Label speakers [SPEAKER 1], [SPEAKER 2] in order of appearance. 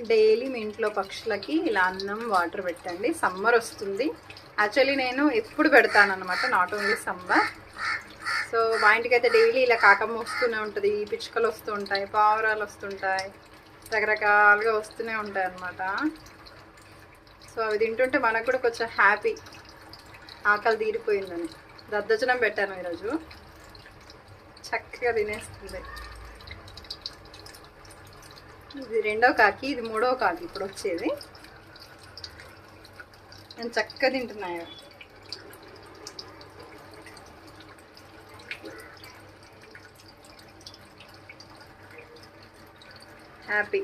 [SPEAKER 1] Daily మీ ఇంట్లో పక్షులకి ఇలా అన్నం వాటర్ పెట్టండి. సమ్మర్ వస్తుంది. యాక్చువల్లీ నేను ఎప్పుడు పెడతాను అనమాట, నాట్ ఓన్లీ సమ్మర్. సో మా ఇంటికి అయితే డైలీ ఇలా కాకమ్మ వస్తూనే ఉంటుంది, పిచ్చుకలు వస్తూ ఉంటాయి, పావురాలు వస్తుంటాయి, రకరకాలుగా వస్తూనే ఉంటాయి అన్నమాట. సో అవి తింటుంటే మనకు కూడా కొంచెం హ్యాపీ, ఆకలి తీరిపోయిందని. దద్దోజనం పెట్టాను ఈరోజు, చక్కగా తినేస్తుంది. ఇది రెండో కాకి, ఇది మూడో కాకి ఇప్పుడు వచ్చేది. నేను చక్కగా తింటున్నాయి. హ్యాపీ.